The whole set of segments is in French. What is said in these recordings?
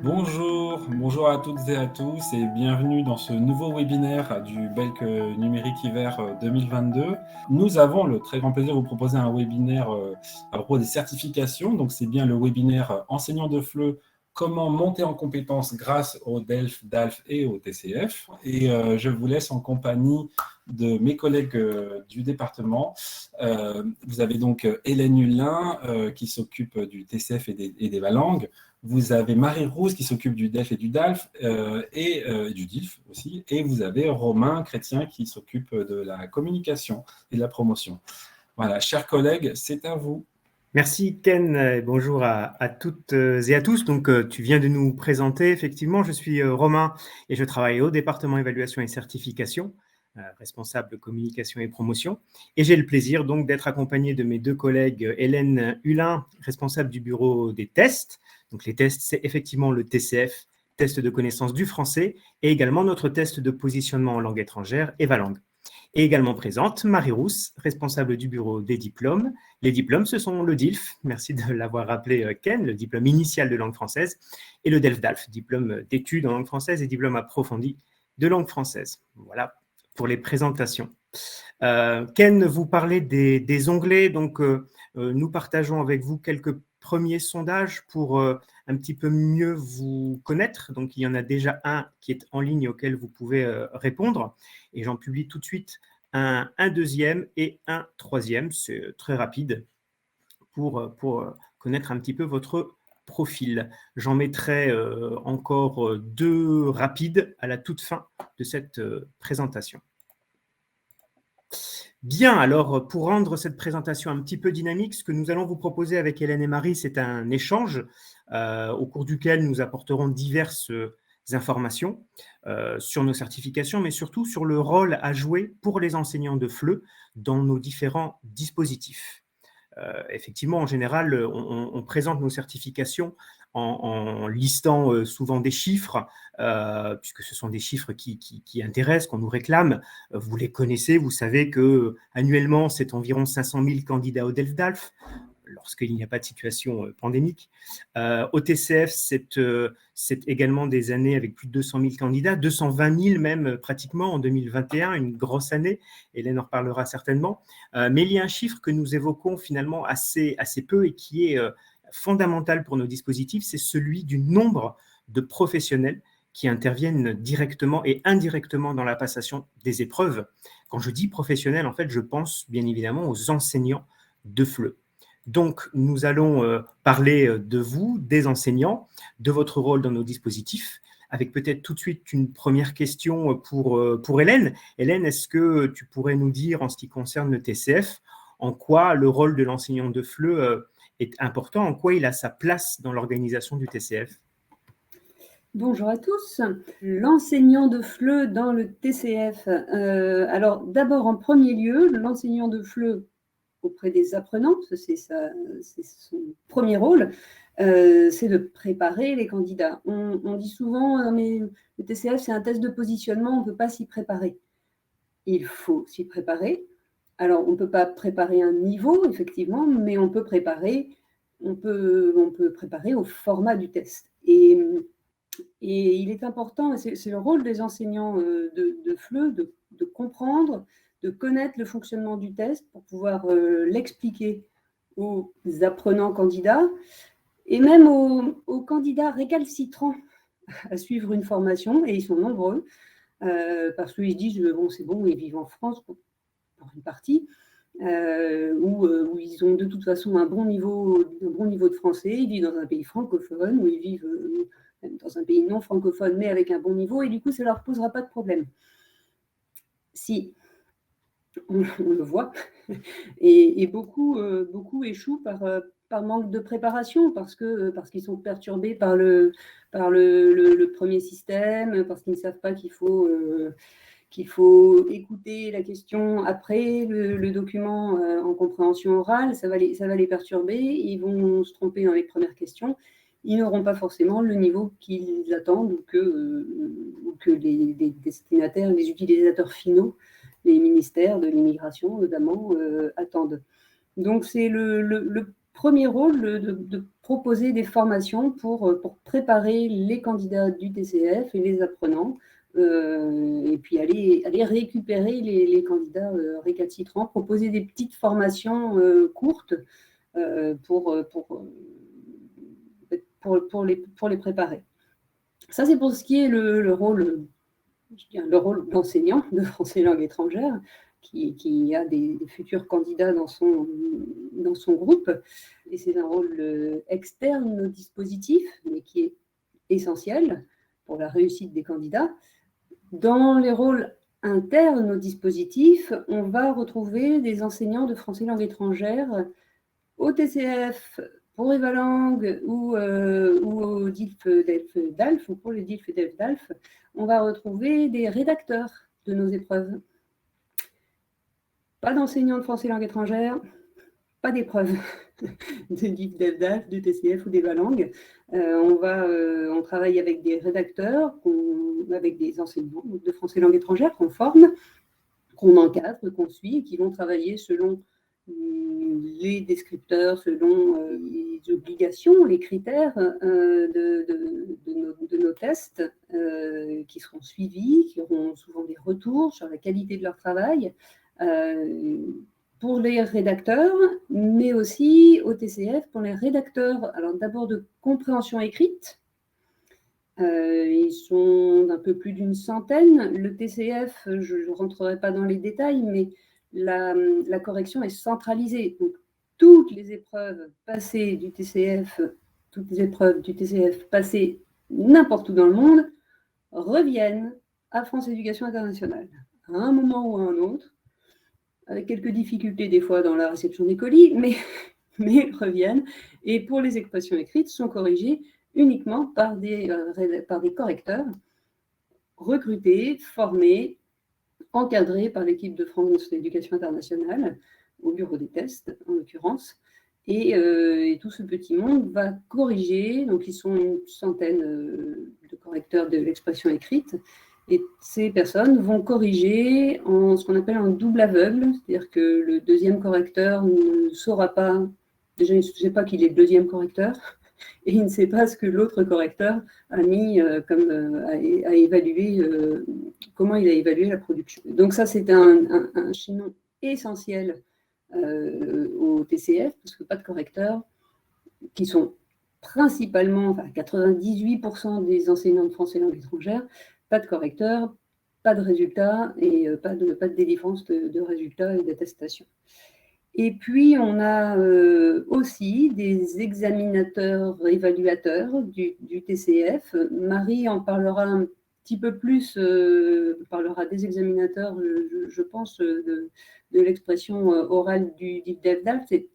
Bonjour à toutes et à tous et bienvenue dans ce nouveau webinaire du Belk Numérique Hiver 2022. Nous avons le très grand plaisir de vous proposer un webinaire à propos des certifications. Donc c'est bien le webinaire enseignant de FLE, comment monter en compétences grâce au DELF, DALF et au TCF. Et je vous laisse en compagnie de mes collègues du département. Vous avez donc Hélène Hulin qui s'occupe du TCF et des langues. Vous avez Marie Rousse qui s'occupe du DEF et du DALF et du DILF aussi. Et vous avez Romain Chrétien qui s'occupe de la communication et de la promotion. Voilà, chers collègues, c'est à vous. Merci Ken, bonjour à toutes et à tous. Donc tu viens de nous présenter, effectivement, je suis Romain et je travaille au département évaluation et certification, responsable communication et promotion. Et j'ai le plaisir donc d'être accompagné de mes deux collègues Hélène Hulin, responsable du bureau des tests. Donc les tests, c'est effectivement le TCF, test de connaissance du français, et également notre test de positionnement en langue étrangère, EvaLangue. Et également présente Marie Rousse, responsable du bureau des diplômes. Les diplômes, ce sont le DILF, merci de l'avoir rappelé Ken, le diplôme initial de langue française, et le DELF-DALF, diplôme d'études en langue française et diplôme approfondi de langue française. Voilà pour les présentations. Ken, vous parlez des onglets, donc nous partageons avec vous quelques premiers sondages pour un petit peu mieux vous connaître. Donc, il y en a déjà un qui est en ligne auquel vous pouvez répondre. Et j'en publie tout de suite un deuxième et un troisième. C'est très rapide pour connaître un petit peu votre profil. J'en mettrai encore deux rapides à la toute fin de cette présentation. Bien, alors pour rendre cette présentation un petit peu dynamique, ce que nous allons vous proposer avec Hélène et Marie, c'est un échange au cours duquel nous apporterons diverses informations sur nos certifications, mais surtout sur le rôle à jouer pour les enseignants de FLE dans nos différents dispositifs. Effectivement, en général, on présente nos certifications en listant souvent des chiffres, puisque ce sont des chiffres qui intéressent, qu'on nous réclame. Vous les connaissez, vous savez qu'annuellement, c'est environ 500 000 candidats au DELF-DALF, lorsqu'il n'y a pas de situation pandémique. Au TCF, c'est également des années avec plus de 200 000 candidats, 220 000 même pratiquement en 2021, une grosse année. Hélène en reparlera certainement. Mais il y a un chiffre que nous évoquons finalement assez peu et qui est fondamental pour nos dispositifs, c'est celui du nombre de professionnels qui interviennent directement et indirectement dans la passation des épreuves. Quand je dis professionnels, en fait, je pense bien évidemment aux enseignants de FLE. Donc, nous allons parler de vous, des enseignants, de votre rôle dans nos dispositifs, avec peut-être tout de suite une première question pour Hélène. Hélène, est-ce que tu pourrais nous dire, en ce qui concerne le TCF, en quoi le rôle de l'enseignant de FLE est important, en quoi il a sa place dans l'organisation du TCF? Bonjour à tous. L'enseignant de FLE dans le TCF. Alors, d'abord, en premier lieu, l'enseignant de FLE auprès des apprenants, c'est son premier rôle, c'est de préparer les candidats. On dit souvent, mais le TCF, c'est un test de positionnement, on ne peut pas s'y préparer. Il faut s'y préparer. Alors, on ne peut pas préparer un niveau, effectivement, mais on peut préparer au format du test. Et il est important, c'est le rôle des enseignants de FLE, de comprendre, de connaître le fonctionnement du test pour pouvoir l'expliquer aux apprenants candidats et même aux candidats récalcitrants à suivre une formation, et ils sont nombreux, parce qu'ils se disent, bon, c'est bon, ils vivent en France pour une partie, où ils ont de toute façon un bon niveau de français, ils vivent dans un pays francophone, ou ils vivent même dans un pays non francophone, mais avec un bon niveau, et du coup, ça ne leur posera pas de problème. Si, on le voit, et beaucoup échouent par manque de préparation, parce qu'ils sont perturbés par le premier système, parce qu'ils ne savent pas qu'il faut écouter la question après le document en compréhension orale, ça va les perturber, ils vont se tromper dans les premières questions, ils n'auront pas forcément le niveau qu'ils attendent ou que les destinataires, les utilisateurs finaux, les ministères de l'immigration notamment, attendent. Donc c'est le premier rôle de proposer des formations pour préparer les candidats du TCF et les apprenants, et puis aller récupérer les candidats récalcitrants, proposer des petites formations courtes pour les préparer. Ça, c'est pour ce qui est le rôle d'enseignant de français langue étrangère, qui a des futurs candidats dans son groupe. Et c'est un rôle externe au dispositif, mais qui est essentiel pour la réussite des candidats. Dans les rôles internes au dispositif, on va retrouver des enseignants de français langue étrangère au TCF, pour Evalang ou au DILF-DELF, ou pour le DILF-DELF-DALF, on va retrouver des rédacteurs de nos épreuves. Pas d'enseignants de français langue étrangère, pas d'épreuves de DILF-DELF-DALF, du TCF ou d'Evalang. On travaille avec des rédacteurs, avec des enseignants de français langue étrangère qu'on forme, qu'on encadre, qu'on suit, et qui vont travailler selon les descripteurs, selon les obligations, les critères de nos tests qui seront suivis, qui auront souvent des retours sur la qualité de leur travail pour les rédacteurs, mais aussi au TCF pour les rédacteurs. Alors d'abord de compréhension écrite. Ils sont un peu plus d'une centaine. Le TCF, je ne rentrerai pas dans les détails, mais la correction est centralisée. Donc, toutes les épreuves passées du TCF, toutes les épreuves du TCF passées n'importe où dans le monde, reviennent à France Éducation Internationale, à un moment ou à un autre, avec quelques difficultés des fois dans la réception des colis, mais reviennent. Et pour les expressions écrites, sont corrigées uniquement par des correcteurs recrutés, formés, encadrés par l'équipe de France Éducation Internationale, au bureau des tests en l'occurrence. Et tout ce petit monde va corriger, donc ils sont une centaine de correcteurs de l'expression écrite, et ces personnes vont corriger en ce qu'on appelle un double aveugle, c'est-à-dire que le deuxième correcteur ne saura pas, déjà il ne sait pas qu'il est le deuxième correcteur, et il ne sait pas ce que l'autre correcteur a mis à évaluer, comment il a évalué la production. Donc ça, c'est un chaînon essentiel au TCF, parce que pas de correcteurs, qui sont principalement, enfin 98% des enseignants de français langue étrangère, pas de correcteurs, pas de résultats et pas de délivrance de résultats et d'attestations. Et puis, on a aussi des examinateurs évaluateurs du TCF. Marie en parlera un petit peu plus, parlera des examinateurs, je pense, de l'expression orale du DIF-DELF-DALF. C'est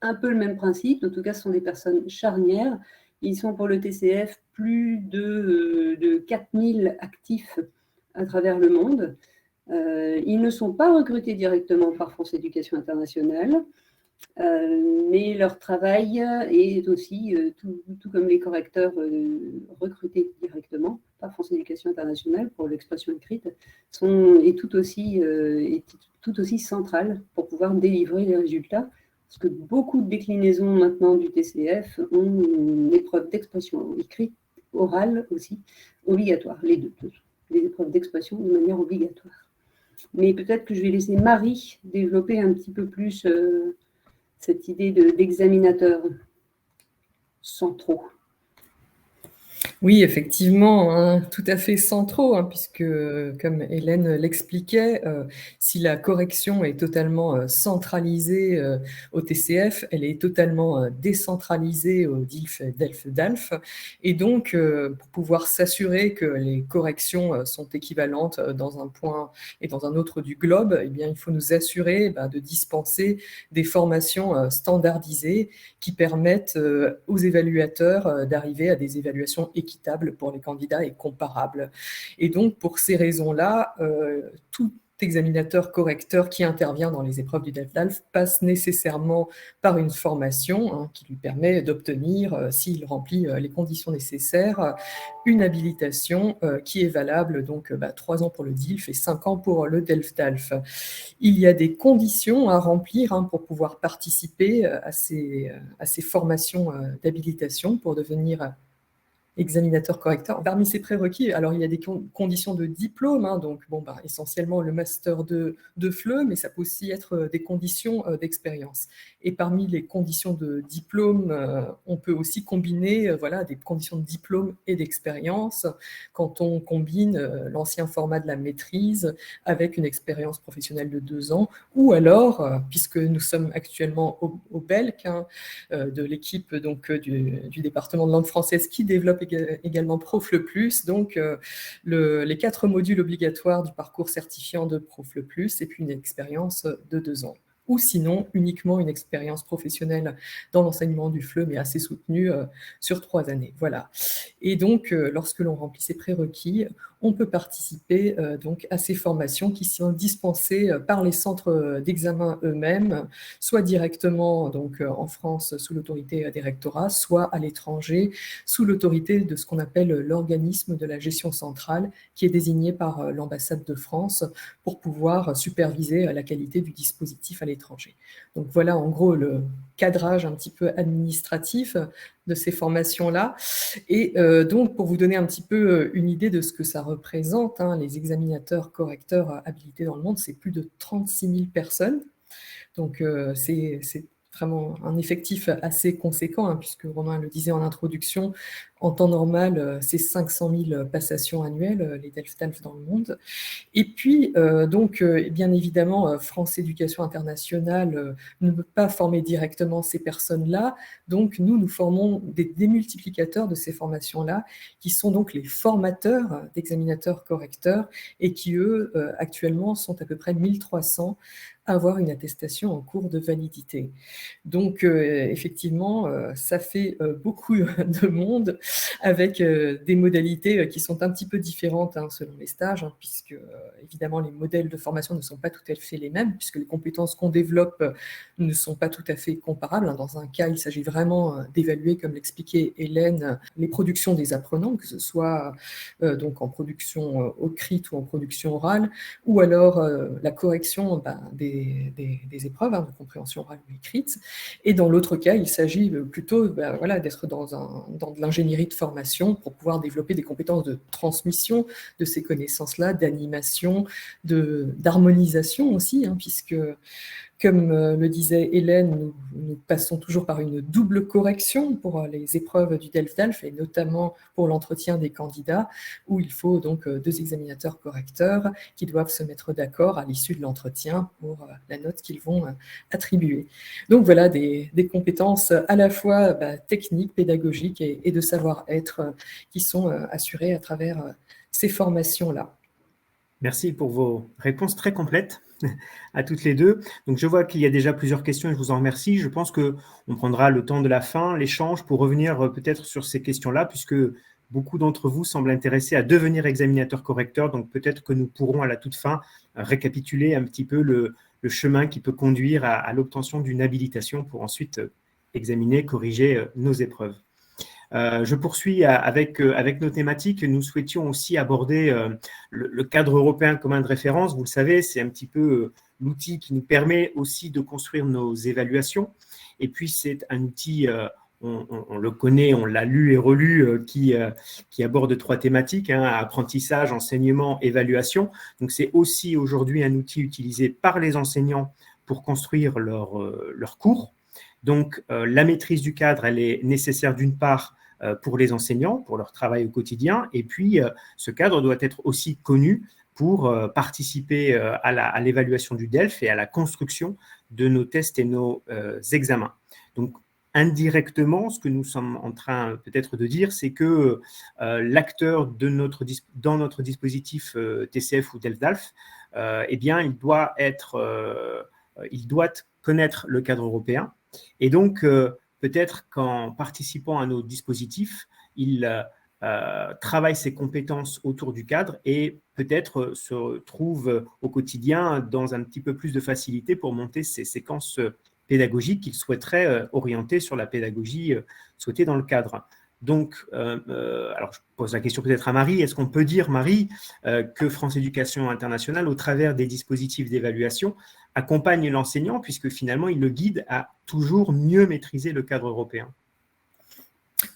un peu le même principe. En tout cas, ce sont des personnes charnières. Ils sont pour le TCF plus de 4000 actifs à travers le monde. Ils ne sont pas recrutés directement par France Éducation Internationale, mais leur travail est aussi, tout comme les correcteurs recrutés directement par France Éducation Internationale pour l'expression écrite, est tout aussi central pour pouvoir délivrer les résultats. Parce que beaucoup de déclinaisons maintenant du TCF ont une épreuve d'expression écrite, orale aussi, obligatoire, les deux, les épreuves d'expression de manière obligatoire. Mais peut-être que je vais laisser Marie développer un petit peu plus cette idée d'examinateur centraux. Oui, effectivement, hein, tout à fait centraux, hein, puisque, comme Hélène l'expliquait, si la correction est totalement centralisée au TCF, elle est totalement décentralisée au DILF-DELF-DALF. Et donc, pour pouvoir s'assurer que les corrections sont équivalentes dans un point et dans un autre du globe, eh bien, il faut nous assurer de dispenser des formations standardisées qui permettent aux évaluateurs d'arriver à des évaluations équitable pour les candidats et comparable. Et donc, pour ces raisons-là, examinateur correcteur qui intervient dans les épreuves du DELF-DALF passe nécessairement par une formation qui lui permet d'obtenir, s'il remplit les conditions nécessaires, une habilitation qui est valable donc 3 ans pour le DILF et 5 ans pour le DELF-DALF. Il y a des conditions à remplir pour pouvoir participer à ces formations d'habilitation pour devenir examinateur correcteur. Parmi ces prérequis, alors il y a des conditions de diplôme, donc essentiellement le master de FLE, mais ça peut aussi être des conditions d'expérience. Et parmi les conditions de diplôme, on peut aussi combiner des conditions de diplôme et d'expérience quand on combine l'ancien format de la maîtrise avec une expérience professionnelle de 2 ans, ou alors, puisque nous sommes actuellement au BELC, de l'équipe du département de langue française qui développe également ProFLE+, donc les 4 modules obligatoires du parcours certifiant de ProFLE+, et puis une expérience de 2 ans. Ou sinon, uniquement une expérience professionnelle dans l'enseignement du FLE, mais assez soutenue sur 3 années. Voilà. Et donc, lorsque l'on remplit ces prérequis, on peut participer donc à ces formations qui sont dispensées par les centres d'examen eux-mêmes, soit directement donc, en France sous l'autorité des rectorats, soit à l'étranger sous l'autorité de ce qu'on appelle l'organisme de la gestion centrale, qui est désigné par l'ambassade de France pour pouvoir superviser la qualité du dispositif à l'étranger. Donc voilà en gros le cadrage un petit peu administratif de ces formations-là. Et donc, pour vous donner un petit peu une idée de ce que ça représente, les examinateurs correcteurs habilités dans le monde, c'est plus de 36 000 personnes. Donc, c'est vraiment un effectif assez conséquent, puisque Romain le disait en introduction, en temps normal, c'est 500 000 passations annuelles, les DELF-DALF dans le monde. Et puis, bien évidemment, France Éducation Internationale ne peut pas former directement ces personnes-là. Donc, nous formons des démultiplicateurs de ces formations-là, qui sont donc les formateurs d'examinateurs correcteurs et qui, eux, actuellement, sont à peu près 1300 à avoir une attestation en cours de validité. Donc, effectivement, ça fait beaucoup de monde avec des modalités qui sont un petit peu différentes selon les stages, puisque, évidemment, les modèles de formation ne sont pas tout à fait les mêmes, puisque les compétences qu'on développe ne sont pas tout à fait comparables. Dans un cas, il s'agit vraiment d'évaluer, comme l'expliquait Hélène, les productions des apprenants, que ce soit donc en production écrite ou en production orale, ou alors la correction des épreuves de compréhension orale ou écrite. Et dans l'autre cas, il s'agit plutôt d'être dans de l'ingénierie de formation pour pouvoir développer des compétences de transmission de ces connaissances-là, d'animation, d'harmonisation aussi, puisque, comme le disait Hélène, nous passons toujours par une double correction pour les épreuves du DELF-DALF et notamment pour l'entretien des candidats, où il faut donc 2 examinateurs correcteurs qui doivent se mettre d'accord à l'issue de l'entretien pour la note qu'ils vont attribuer. Donc voilà, des compétences à la fois techniques, pédagogiques et de savoir-être qui sont assurées à travers ces formations-là. Merci pour vos réponses très complètes à toutes les deux. Donc, je vois qu'il y a déjà plusieurs questions et je vous en remercie. Je pense qu'on prendra le temps de la fin, l'échange, pour revenir peut-être sur ces questions-là, puisque beaucoup d'entre vous semblent intéressés à devenir examinateur correcteur. Donc, peut-être que nous pourrons à la toute fin récapituler un petit peu le chemin qui peut conduire à l'obtention d'une habilitation pour ensuite examiner, corriger nos épreuves. Je poursuis avec nos thématiques. Nous souhaitions aussi aborder le cadre européen commun de référence. Vous le savez, c'est un petit peu l'outil qui nous permet aussi de construire nos évaluations. Et puis, c'est un outil, on le connaît, on l'a lu et relu, qui aborde 3 thématiques, apprentissage, enseignement, évaluation. Donc, c'est aussi aujourd'hui un outil utilisé par les enseignants pour construire leur cours. Donc, la maîtrise du cadre, elle est nécessaire d'une part pour les enseignants, pour leur travail au quotidien, et puis ce cadre doit être aussi connu pour participer à l'évaluation du DELF et à la construction de nos tests et nos examens. Donc, indirectement, ce que nous sommes en train peut-être de dire, c'est que l'acteur dans notre dispositif TCF ou DELF-DALF, eh bien, il doit connaître le cadre européen. Et donc, peut-être qu'en participant à nos dispositifs, il travaille ses compétences autour du cadre et peut-être se trouve au quotidien dans un petit peu plus de facilité pour monter ses séquences pédagogiques qu'il souhaiterait orienter sur la pédagogie souhaitée dans le cadre. Donc, alors je pose la question peut-être à Marie, est-ce qu'on peut dire, Marie, que France Éducation Internationale, au travers des dispositifs d'évaluation, accompagne l'enseignant puisque finalement il le guide à toujours mieux maîtriser le cadre européen?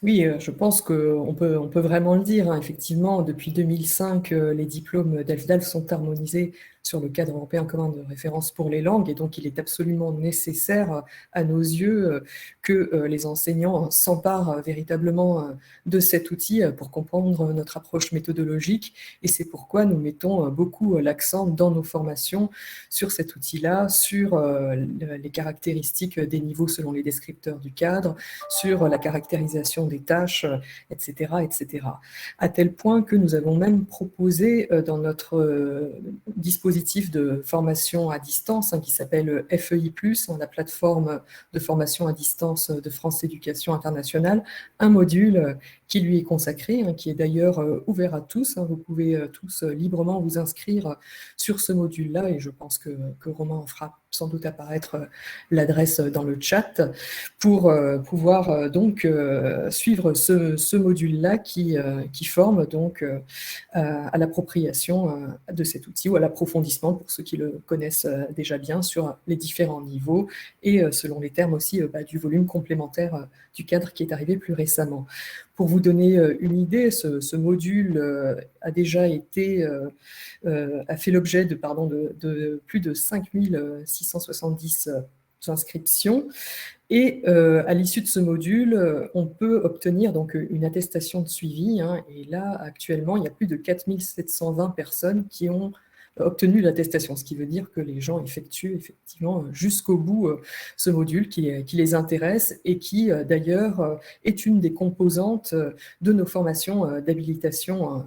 Oui, je pense qu'on peut vraiment le dire, hein. Effectivement, depuis 2005, les diplômes d'ELFDAL sont harmonisés sur le cadre européen commun de référence pour les langues, et donc il est absolument nécessaire, à nos yeux, que les enseignants s'emparent véritablement de cet outil pour comprendre notre approche méthodologique, et c'est pourquoi nous mettons beaucoup l'accent dans nos formations sur cet outil-là, sur les caractéristiques des niveaux selon les descripteurs du cadre, sur la caractérisation des tâches, etc., etc. À tel point que nous avons même proposé dans notre dispositif de formation à distance qui s'appelle FEI+, la plateforme de formation à distance de France Éducation Internationale, un module qui lui est consacré, qui est d'ailleurs ouvert à tous. Vous pouvez tous librement vous inscrire sur ce module-là, et je pense que Romain fera sans doute apparaître l'adresse dans le chat, pour pouvoir donc suivre ce module-là qui forme donc à l'appropriation de cet outil, ou à l'approfondissement pour ceux qui le connaissent déjà bien sur les différents niveaux, et selon les termes aussi du volume complémentaire du cadre qui est arrivé plus récemment. Pour vous donner une idée, ce module a déjà été, a fait l'objet de plus de 5670 inscriptions. Et à l'issue de ce module, on peut obtenir donc une attestation de suivi. Et là, actuellement, il y a plus de 4720 personnes qui ont obtenu l'attestation, ce qui veut dire que les gens effectuent effectivement jusqu'au bout ce module qui les intéresse, et qui d'ailleurs est une des composantes de nos formations d'habilitation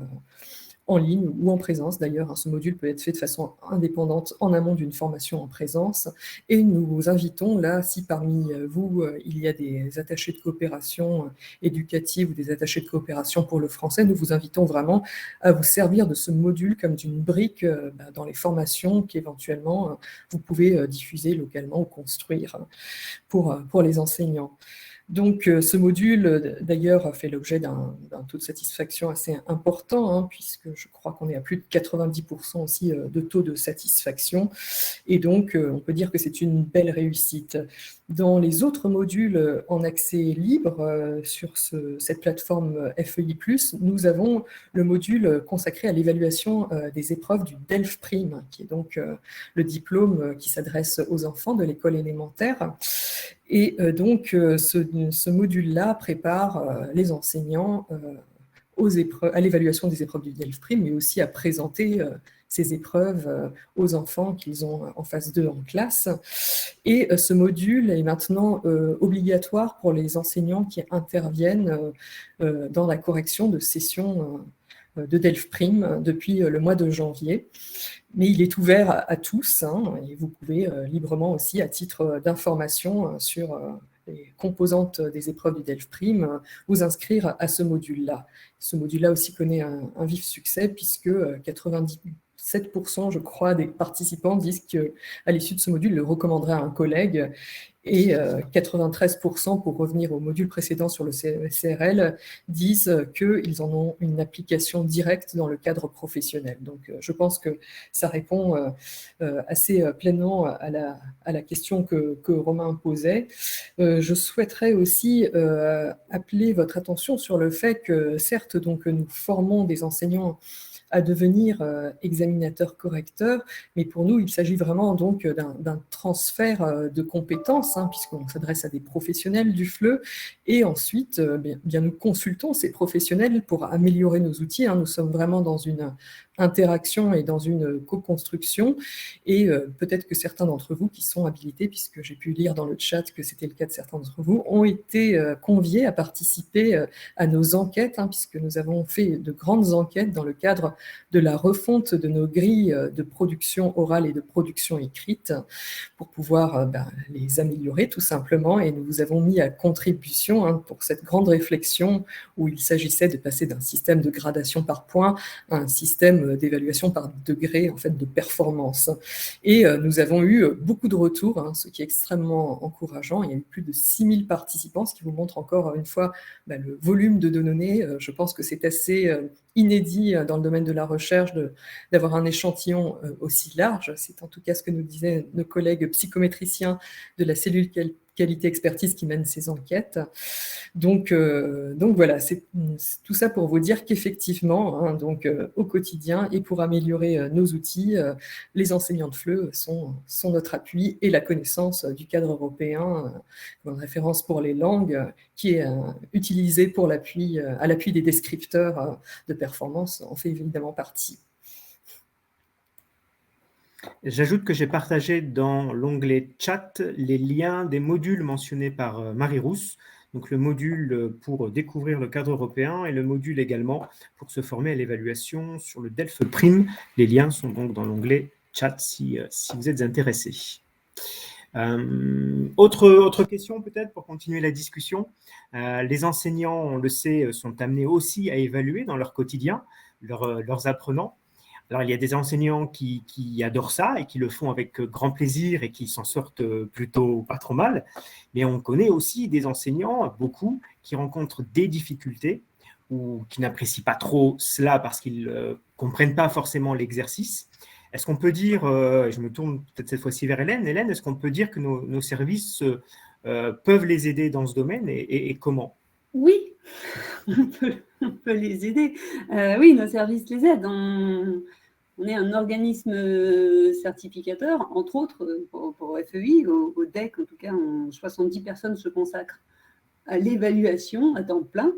en ligne ou en présence. D'ailleurs, ce module peut être fait de façon indépendante en amont d'une formation en présence, et nous vous invitons là, si parmi vous, il y a des attachés de coopération éducative ou des attachés de coopération pour le français, nous vous invitons vraiment à vous servir de ce module comme d'une brique dans les formations qu'éventuellement vous pouvez diffuser localement ou construire pour les enseignants. Donc, ce module, d'ailleurs, fait l'objet d'un taux de satisfaction assez important, puisque je crois qu'on est à plus de 90% aussi de taux de satisfaction. Et donc, on peut dire que c'est une belle réussite. Dans les autres modules en accès libre sur cette plateforme FEI+, nous avons le module consacré à l'évaluation des épreuves du DELF-Prime, qui est donc le diplôme qui s'adresse aux enfants de l'école élémentaire. Et donc, ce module-là prépare les enseignants à l'évaluation des épreuves du DELF-Prime, mais aussi à présenter ces épreuves aux enfants qu'ils ont en face d'eux en classe. Et ce module est maintenant obligatoire pour les enseignants qui interviennent dans la correction de sessions de DELF-Prime depuis le mois de janvier. Mais il est ouvert à tous, et vous pouvez librement aussi, à titre d'information sur les composantes des épreuves du DELF-Prime, vous inscrire à ce module-là. Ce module-là aussi connaît un vif succès, puisque 97%, je crois, des participants disent qu'à l'issue de ce module, le recommanderaient à un collègue, et 93%, pour revenir au module précédent sur le CRL, disent qu'ils en ont une application directe dans le cadre professionnel. Donc, je pense que ça répond assez pleinement à la question que Romain posait. Je souhaiterais aussi appeler votre attention sur le fait que, certes, donc, nous formons des enseignants à devenir examinateur correcteur, mais pour nous, il s'agit vraiment donc d'un transfert de compétences, puisqu'on s'adresse à des professionnels du FLE, et ensuite, bien nous consultons ces professionnels pour améliorer nos outils. Nous sommes vraiment dans une interaction et dans une co-construction, et peut-être que certains d'entre vous qui sont habilités, puisque j'ai pu lire dans le chat que c'était le cas de certains d'entre vous, ont été conviés à participer à nos enquêtes, puisque nous avons fait de grandes enquêtes dans le cadre de la refonte de nos grilles de production orale et de production écrite pour pouvoir les améliorer tout simplement. Et nous vous avons mis à contribution pour cette grande réflexion où il s'agissait de passer d'un système de gradation par points à un système d'évaluation par degré en fait, de performance. Et nous avons eu beaucoup de retours, ce qui est extrêmement encourageant. Il y a eu plus de 6000 participants, ce qui vous montre encore une fois le volume de données. Je pense que c'est assez inédit dans le domaine de la recherche d'avoir un échantillon aussi large. C'est en tout cas ce que nous disaient nos collègues psychométriciens de la cellule qualité expertise qui mène ces enquêtes. Donc voilà, c'est tout ça pour vous dire qu'effectivement, au quotidien et pour améliorer nos outils, les enseignants de FLE sont notre appui et la connaissance du cadre européen, une référence pour les langues, qui est utilisée pour à l'appui des descripteurs de performance, en fait évidemment partie. J'ajoute que j'ai partagé dans l'onglet chat les liens des modules mentionnés par Marie Rousse, donc le module pour découvrir le cadre européen et le module également pour se former à l'évaluation sur le DELF Prime. Les liens sont donc dans l'onglet chat si vous êtes intéressés. Autre question peut-être pour continuer la discussion. Les enseignants, on le sait, sont amenés aussi à évaluer dans leur quotidien leurs apprenants. Alors, il y a des enseignants qui adorent ça et qui le font avec grand plaisir et qui s'en sortent plutôt pas trop mal. Mais on connaît aussi des enseignants, beaucoup, qui rencontrent des difficultés ou qui n'apprécient pas trop cela parce qu'ils ne comprennent pas forcément l'exercice. Est-ce qu'on peut dire, je me tourne peut-être cette fois-ci vers Hélène, est-ce qu'on peut dire que nos services peuvent les aider dans ce domaine et comment ? Oui, on peut les aider. Oui, nos services les aident. On est un organisme certificateur, entre autres pour FEI, au DEC, en tout cas, 70 personnes se consacrent à l'évaluation à temps plein.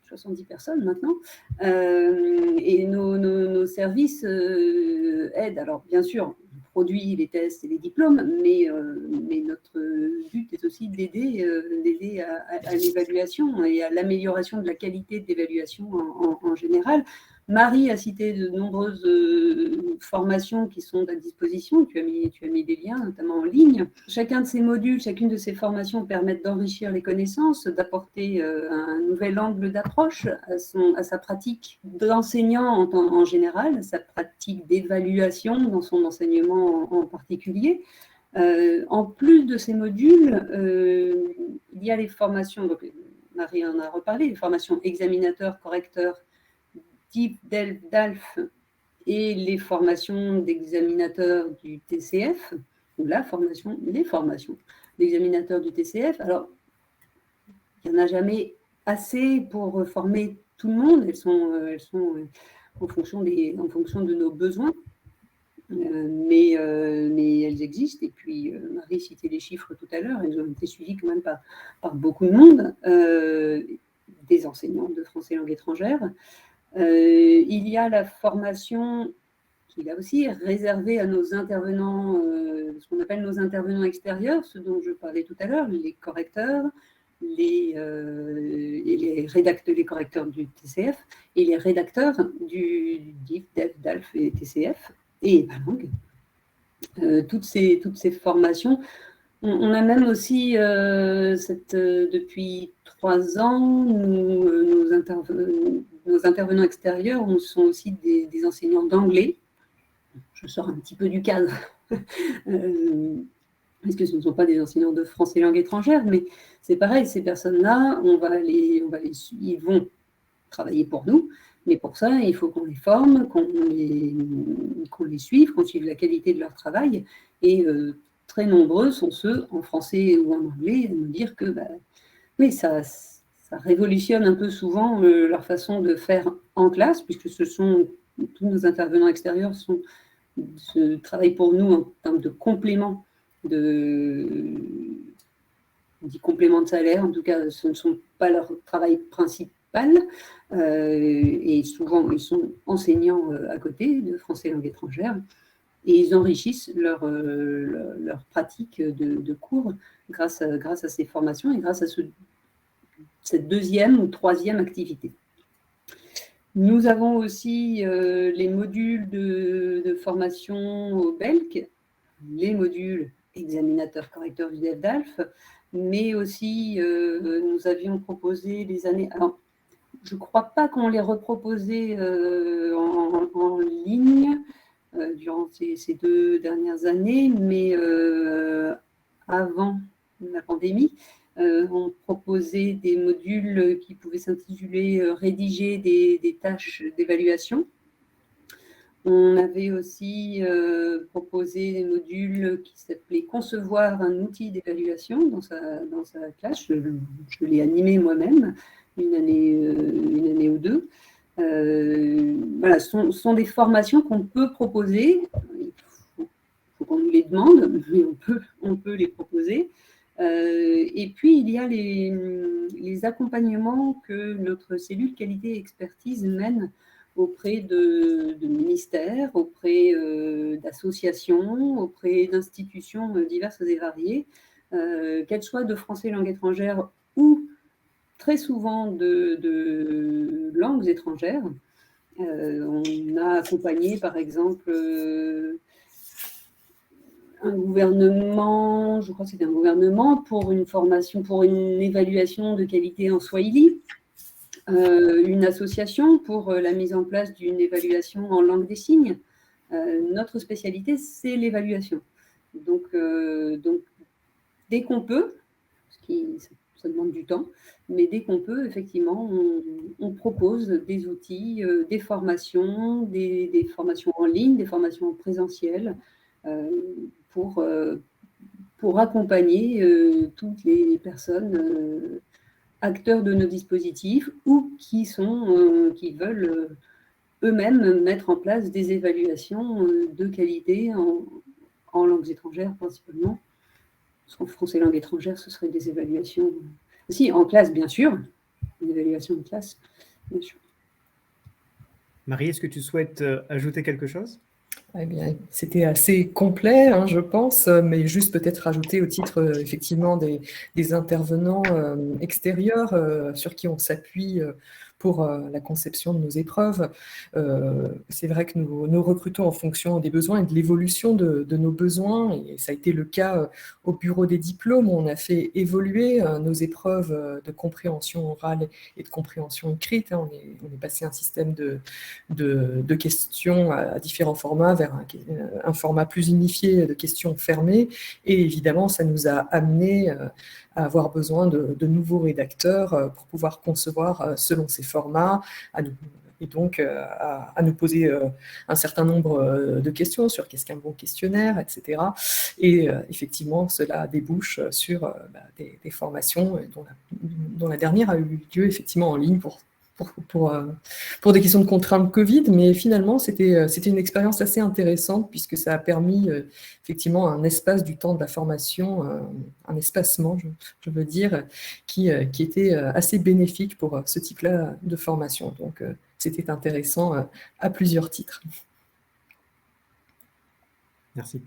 70 personnes maintenant, et nos services aident. Alors, bien sûr, on produit les tests et les diplômes, mais notre but est aussi d'aider à l'évaluation et à l'amélioration de la qualité de l'évaluation en général. Marie a cité de nombreuses formations qui sont à disposition. Tu as mis des liens, notamment en ligne. Chacun de ces modules, chacune de ces formations permettent d'enrichir les connaissances, d'apporter un nouvel angle d'approche à sa pratique d'enseignant en général, à sa pratique d'évaluation dans son enseignement en particulier. En plus de ces modules, il y a les formations, donc Marie en a reparlé, les formations examinateurs, correcteurs, DIF, DELF, DALF et les formations d'examinateurs du TCF, ou les formations d'examinateurs du TCF. Alors, il n'y en a jamais assez pour former tout le monde, elles sont en fonction de nos besoins, mais elles existent. Et puis, Marie citait les chiffres tout à l'heure, elles ont été suivies quand même par beaucoup de monde, des enseignants de français langue étrangère. Il y a la formation qui est aussi réservée à nos intervenants, ce qu'on appelle nos intervenants extérieurs, ceux dont je parlais tout à l'heure, les correcteurs, les correcteurs du TCF et les rédacteurs du DIF, DELF, DALF et TCF et langue. Toutes ces formations. On a même aussi, depuis 3 ans, nos intervenants extérieurs sont aussi des enseignants d'anglais. Je sors un petit peu du cadre, parce que ce ne sont pas des enseignants de français langue étrangère, mais c'est pareil, ces personnes-là, ils vont travailler pour nous, mais pour ça, il faut qu'on les forme, qu'on les suive, qu'on suive la qualité de leur travail, et très nombreux sont ceux, en français ou en anglais, à nous dire que oui, ça révolutionne un peu souvent leur façon de faire en classe, puisque tous nos intervenants extérieurs travaillent pour nous en termes de complément de salaire. En tout cas, ce ne sont pas leur travail principal. Et souvent, ils sont enseignants à côté de français langue étrangère. Et ils enrichissent leur pratique de cours grâce à ces formations et grâce à cette 2e ou 3e activité. Nous avons aussi les modules de formation au BELC, les modules examinateur correcteur du DEF-DALF, mais aussi nous avions proposé les années... Alors, je ne crois pas qu'on les reproposait en ligne durant ces 2 dernières années, mais avant la pandémie, on proposait des modules qui pouvaient s'intituler rédiger des tâches d'évaluation. On avait aussi proposé des modules qui s'appelaient concevoir un outil d'évaluation dans sa classe. Je l'ai animé moi-même une année ou deux. Voilà, ce sont des formations qu'on peut proposer. Il faut qu'on nous les demande, mais on peut les proposer. Et puis, il y a les accompagnements que notre cellule qualité et expertise mène auprès de ministères, auprès d'associations, auprès d'institutions diverses et variées, qu'elles soient de français langue étrangère ou très souvent de langues étrangères. On a accompagné, par exemple, un gouvernement, je crois que c'était un gouvernement, pour une formation, pour une évaluation de qualité en Swahili, une association pour la mise en place d'une évaluation en langue des signes. Notre spécialité, c'est l'évaluation. Donc, dès qu'on peut, ça demande du temps, mais dès qu'on peut, effectivement, on propose des outils, des formations en ligne, des formations en présentiel, pour accompagner toutes les personnes acteurs de nos dispositifs ou qui veulent eux-mêmes mettre en place des évaluations de qualité en langues étrangères principalement. Parce qu'en français langue étrangère, ce serait des évaluations aussi en classe, bien sûr, une évaluation de classe, bien sûr. Marie, est-ce que tu souhaites ajouter quelque chose ? Eh bien, c'était assez complet, hein, je pense, mais juste peut-être rajouter au titre effectivement des intervenants extérieurs sur qui on s'appuie pour la conception de nos épreuves. C'est vrai que nous recrutons en fonction des besoins et de l'évolution de nos besoins, et ça a été le cas au bureau des diplômes, où on a fait évoluer nos épreuves de compréhension orale et de compréhension écrite. On est passé à un système de questions à différents formats vers un format plus unifié de questions fermées, et évidemment ça nous a amené à avoir besoin de nouveaux rédacteurs pour pouvoir concevoir selon ces formats, et donc à nous poser un certain nombre de questions sur qu'est-ce qu'un bon questionnaire, etc. Et effectivement, cela débouche sur des formations dont la dernière a eu lieu effectivement en ligne pour des questions de contraintes Covid, mais finalement, c'était une expérience assez intéressante puisque ça a permis effectivement un espace du temps de la formation, un espacement, je veux dire, qui était assez bénéfique pour ce type-là de formation. Donc, c'était intéressant à plusieurs titres. Merci.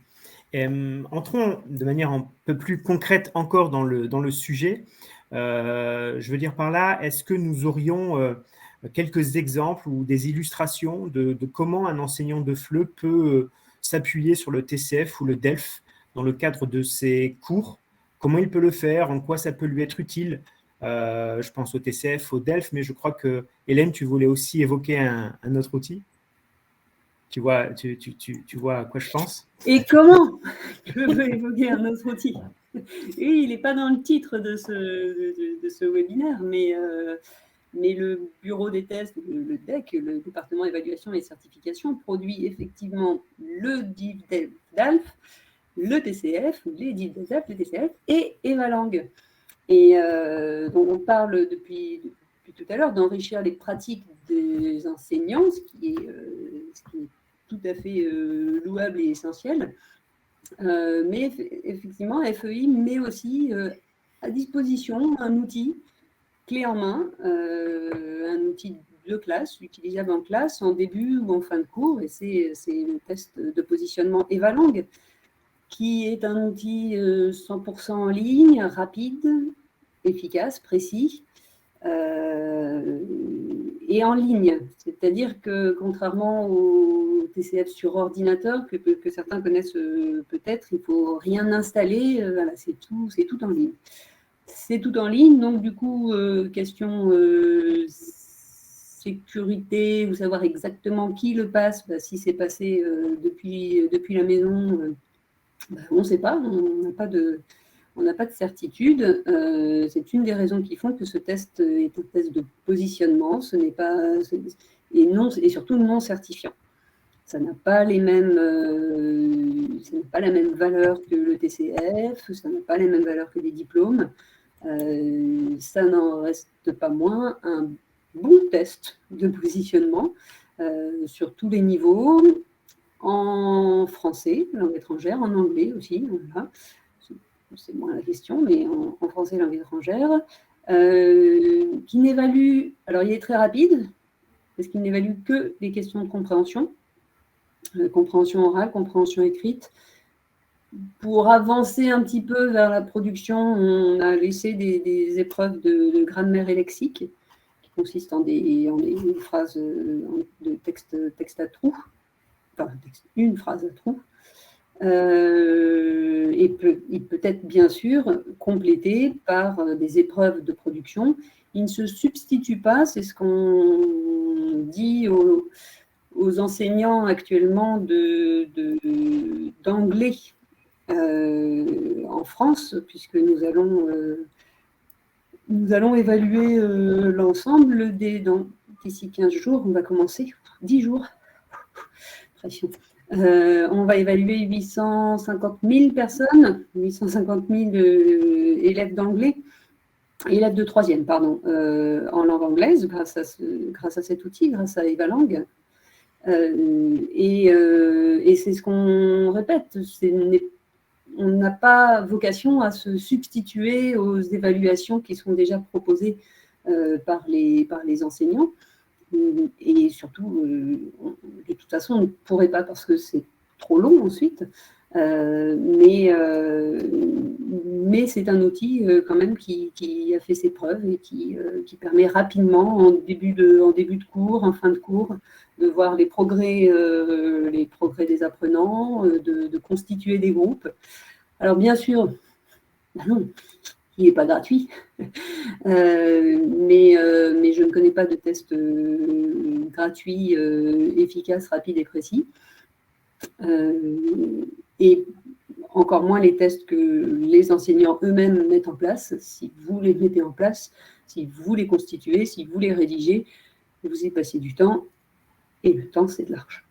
Entrons de manière un peu plus concrète encore dans le sujet. Je veux dire par là, est-ce que nous aurions quelques exemples ou des illustrations de comment un enseignant de FLE peut s'appuyer sur le TCF ou le DELF dans le cadre de ses cours? Comment il peut le faire? En quoi ça peut lui être utile? Je pense au TCF, au DELF, mais je crois que, Hélène, tu voulais aussi évoquer un autre outil. Tu vois à quoi je pense? Et comment je veux évoquer un autre outil? Oui, il n'est pas dans le titre de ce webinaire, mais le bureau des tests, le DEC, le département évaluation et certification, produit effectivement le DIF-DALF, le TCF, les DIF-DALF, le TCF et Evalang. Et donc on parle depuis tout à l'heure d'enrichir les pratiques des enseignants, ce qui est tout à fait louable et essentiel. Mais effectivement, FEI met aussi à disposition un outil clé en main, un outil de classe, utilisable en classe, en début ou en fin de cours, et c'est le test de positionnement Evalang, qui est un outil 100% en ligne, rapide, efficace, précis, et et en ligne. C'est-à-dire que contrairement au TCF sur ordinateur, que certains connaissent peut-être, il ne faut rien installer, voilà, c'est tout en ligne. C'est tout en ligne, donc du coup, question sécurité, ou savoir exactement qui le passe, si c'est passé depuis la maison, on ne sait pas, on n'a pas de certitude. C'est une des raisons qui font que ce test est un test de positionnement, ce n'est pas, et surtout non certifiant. Ça n'a pas la même valeur que le TCF, ça n'a pas les mêmes valeurs que les diplômes. Ça n'en reste pas moins un bon test de positionnement sur tous les niveaux, en français, langue étrangère, en anglais aussi, voilà. C'est moins la question, mais en français, langue étrangère, qui n'évalue, alors il est très rapide, parce qu'il n'évalue que les questions de compréhension, compréhension orale, compréhension écrite. Pour avancer un petit peu vers la production, on a laissé des épreuves de grammaire et lexique, qui consistent en des phrases de texte à trous, enfin une phrase à trous, et peut être bien sûr complété par des épreuves de production. Il ne se substitue pas, c'est ce qu'on dit aux enseignants actuellement d'anglais en France, puisque nous allons évaluer l'ensemble d'ici 15 jours, on va commencer, 10 jours, pression. On va évaluer 850 000 personnes, 850 000 élèves d'anglais, élèves de troisième, pardon, en langue anglaise, grâce à cet outil, grâce à Evalang. Et c'est ce qu'on répète, on n'a pas vocation à se substituer aux évaluations qui sont déjà proposées par les enseignants. Et surtout, de toute façon, on ne pourrait pas parce que c'est trop long ensuite. Mais c'est un outil quand même qui a fait ses preuves et qui permet rapidement, en début de cours, en fin de cours, de voir les progrès des apprenants, de constituer des groupes. Alors bien sûr, non, il n'est pas gratuit, mais je ne connais pas de test gratuit, efficace, rapide et précis. Et encore moins les tests que les enseignants eux-mêmes mettent en place. Si vous les mettez en place, si vous les constituez, si vous les rédigez, vous y passez du temps, et le temps, c'est de l'argent.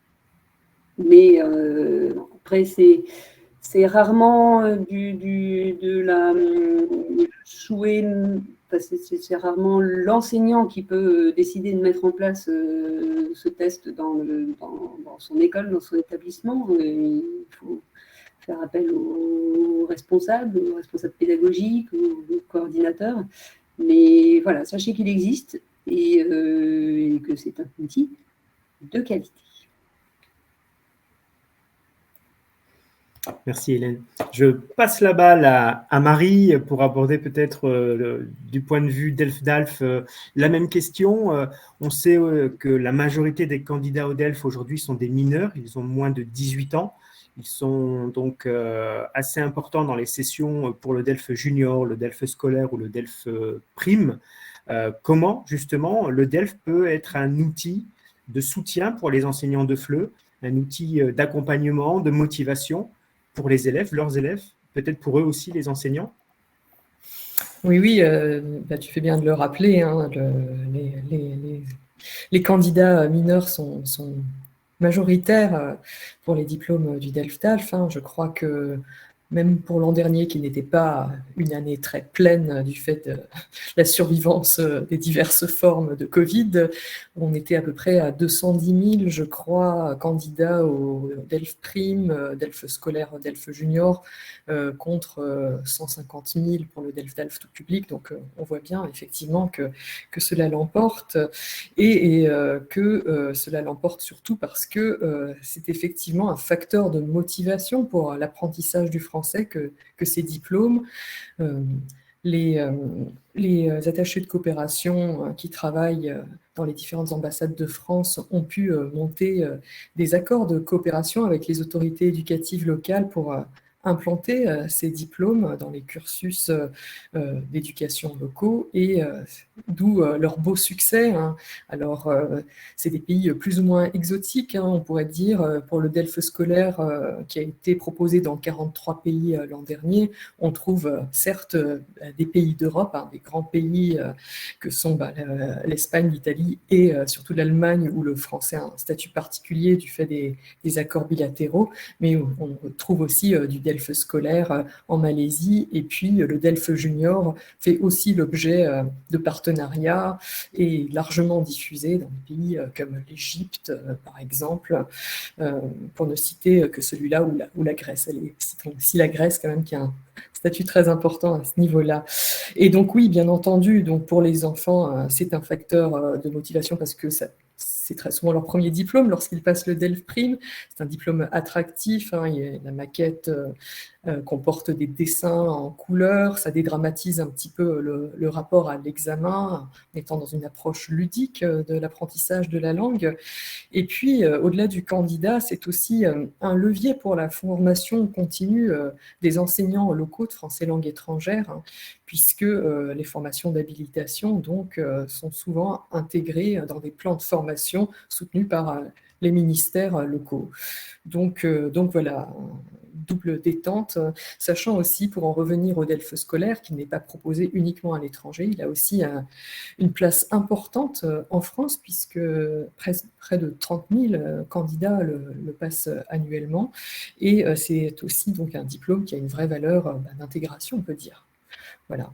Mais après, c'est rarement c'est rarement l'enseignant qui peut décider de mettre en place ce test dans son école, dans son établissement. Il faut faire appel aux responsables pédagogiques, aux coordinateurs. Mais voilà, sachez qu'il existe et que c'est un outil de qualité. Merci Hélène. Je passe la balle à Marie pour aborder peut-être du point de vue d'ELF-DALF la même question. On sait que la majorité des candidats au DELF aujourd'hui sont des mineurs, ils ont moins de 18 ans. Ils sont donc assez importants dans les sessions pour le DELF junior, le DELF scolaire ou le DELF prime. Comment justement le DELF peut être un outil de soutien pour les enseignants de FLE, un outil d'accompagnement, de motivation pour les élèves, leurs élèves, peut-être pour eux aussi, les enseignants? Oui, tu fais bien de le rappeler, hein, les candidats mineurs sont majoritaires pour les diplômes du DELF-DALF. Je crois que même pour l'an dernier, qui n'était pas une année très pleine du fait de la survivance des diverses formes de Covid, on était à peu près à 210 000, je crois, candidats au DELF Prime, DELF scolaire, DELF junior, contre 150 000 pour le DELF-DALF tout public. Donc on voit bien effectivement que cela l'emporte et que cela l'emporte surtout parce que c'est effectivement un facteur de motivation pour l'apprentissage du français que ces diplômes. les attachés de coopération qui travaillent dans les différentes ambassades de France ont pu monter des accords de coopération avec les autorités éducatives locales pour implanter ces diplômes dans les cursus d'éducation locaux et d'où leur beau succès, hein. Alors, c'est des pays plus ou moins exotiques, hein, on pourrait dire. Pour le DELF scolaire qui a été proposé dans 43 pays l'an dernier, on trouve certes des pays d'Europe, hein, des grands pays que sont l'Espagne, l'Italie et surtout l'Allemagne, où le français a un statut particulier du fait des accords bilatéraux, mais on trouve aussi du DELF scolaire en Malaisie, et puis le DELF junior fait aussi l'objet de partenariats et largement diffusé dans des pays comme l'Égypte, par exemple, pour ne citer que celui-là ou la Grèce. Citons aussi la Grèce quand même, qui a un statut très important à ce niveau-là. Et donc oui, bien entendu, donc pour les enfants, c'est un facteur de motivation parce que c'est très souvent leur premier diplôme lorsqu'ils passent le DELF Prime. C'est un diplôme attractif, hein, la maquette comporte des dessins en couleur, ça dédramatise un petit peu le rapport à l'examen, en étant dans une approche ludique de l'apprentissage de la langue. Et puis, au-delà du candidat, c'est aussi un levier pour la formation continue des enseignants locaux de français langue étrangère, hein, puisque les formations d'habilitation donc, sont souvent intégrées dans des plans de formation soutenus par les ministères locaux. Donc voilà, double détente, sachant aussi, pour en revenir au DELF scolaire, qui n'est pas proposé uniquement à l'étranger, il a aussi une place importante en France, puisque près de 30 000 candidats le passent annuellement, et c'est aussi donc un diplôme qui a une vraie valeur d'intégration, on peut dire. Voilà.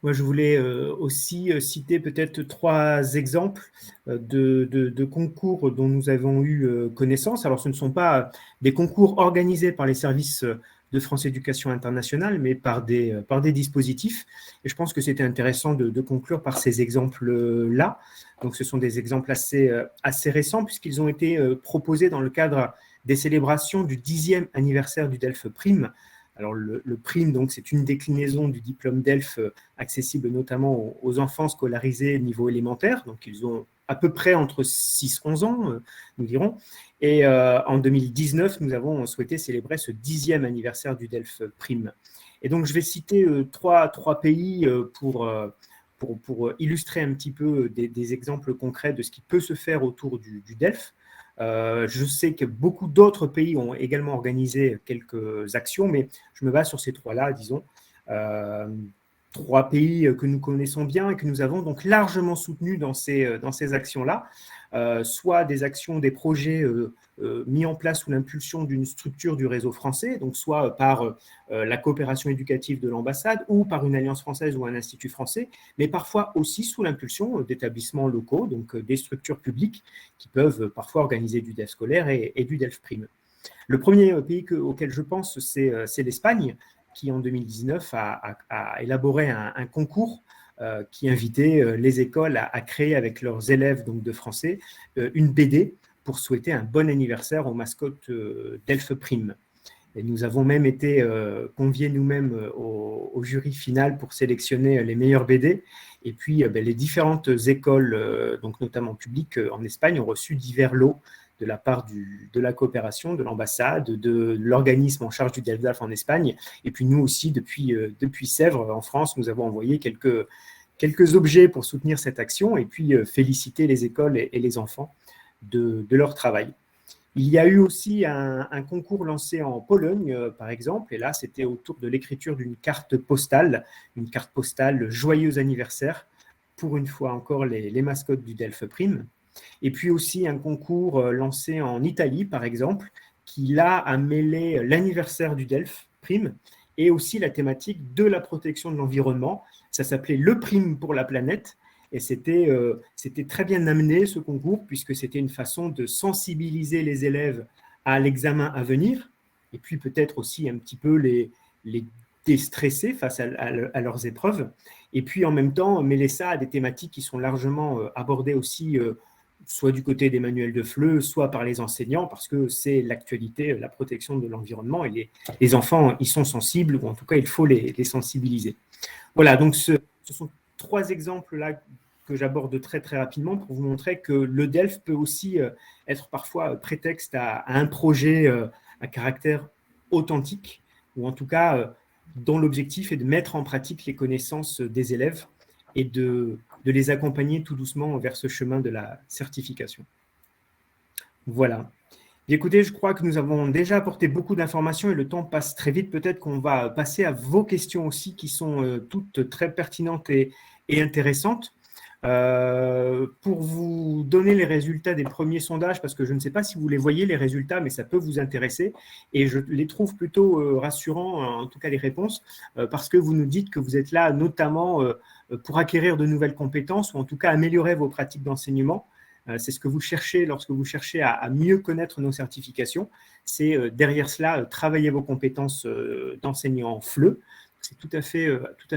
Moi, je voulais aussi citer peut-être 3 exemples de concours dont nous avons eu connaissance. Alors, ce ne sont pas des concours organisés par les services de France Éducation Internationale, mais par des dispositifs. Et je pense que c'était intéressant de conclure par ces exemples-là. Donc, ce sont des exemples assez récents, puisqu'ils ont été proposés dans le cadre des célébrations du 10e anniversaire du DELF Prime. Alors, le Prime, donc, c'est une déclinaison du diplôme DELF accessible notamment aux enfants scolarisés niveau élémentaire. Donc, ils ont à peu près entre 6-11 ans, nous dirons. Et en 2019, nous avons souhaité célébrer ce 10e anniversaire du DELF Prime. Et donc, je vais citer trois pays pour illustrer un petit peu des exemples concrets de ce qui peut se faire autour du DELF. Je sais que beaucoup d'autres pays ont également organisé quelques actions, mais je me base sur ces 3-là, disons. 3 pays que nous connaissons bien et que nous avons donc largement soutenus dans ces actions-là, soit des actions, des projets mis en place sous l'impulsion d'une structure du réseau français, donc soit par la coopération éducative de l'ambassade ou par une alliance française ou un institut français, mais parfois aussi sous l'impulsion d'établissements locaux, donc des structures publiques qui peuvent parfois organiser du DELF scolaire et du DELF Prime. Le premier pays auquel je pense, c'est l'Espagne, qui en 2019 a élaboré un concours qui invitait les écoles à créer avec leurs élèves donc de français une BD pour souhaiter un bon anniversaire aux mascottes DELF Prime. Et nous avons même été conviés nous-mêmes au jury final pour sélectionner les meilleures BD. Et puis, les différentes écoles, donc notamment publiques en Espagne, ont reçu divers lots de la part de la coopération, de l'ambassade, de l'organisme en charge du DELF en Espagne. Et puis nous aussi, depuis Sèvres, en France, nous avons envoyé quelques objets pour soutenir cette action et puis féliciter les écoles et les enfants de leur travail. Il y a eu aussi un concours lancé en Pologne, par exemple, et là, c'était autour de l'écriture d'une carte postale Joyeux anniversaire, pour une fois encore les mascottes du DELF Prime. Et puis aussi un concours lancé en Italie, par exemple, qui là a mêlé l'anniversaire du DELF Prime et aussi la thématique de la protection de l'environnement. Ça s'appelait Le Prime pour la planète. Et c'était très bien amené, ce concours, puisque c'était une façon de sensibiliser les élèves à l'examen à venir, et puis peut-être aussi un petit peu les déstresser face à leurs épreuves, et puis en même temps mêler ça à des thématiques qui sont largement abordées aussi soit du côté des manuels de FLE, soit par les enseignants, parce que c'est l'actualité, la protection de l'environnement, et les enfants, ils sont sensibles, ou en tout cas, il faut les sensibiliser. Voilà, donc ce sont 3 exemples-là que j'aborde très, très rapidement pour vous montrer que le DELF peut aussi être parfois prétexte à un projet à caractère authentique, ou en tout cas, dont l'objectif est de mettre en pratique les connaissances des élèves et de les accompagner tout doucement vers ce chemin de la certification. Voilà. Écoutez, je crois que nous avons déjà apporté beaucoup d'informations et le temps passe très vite. Peut-être qu'on va passer à vos questions aussi, qui sont toutes très pertinentes et intéressantes. Pour vous donner les résultats des premiers sondages, parce que je ne sais pas si vous les voyez, les résultats, mais ça peut vous intéresser, et je les trouve plutôt rassurants, en tout cas les réponses, parce que vous nous dites que vous êtes là notamment pour acquérir de nouvelles compétences, ou en tout cas améliorer vos pratiques d'enseignement. C'est ce que vous cherchez lorsque vous cherchez à mieux connaître nos certifications. C'est derrière cela, travailler vos compétences d'enseignant FLE. C'est tout à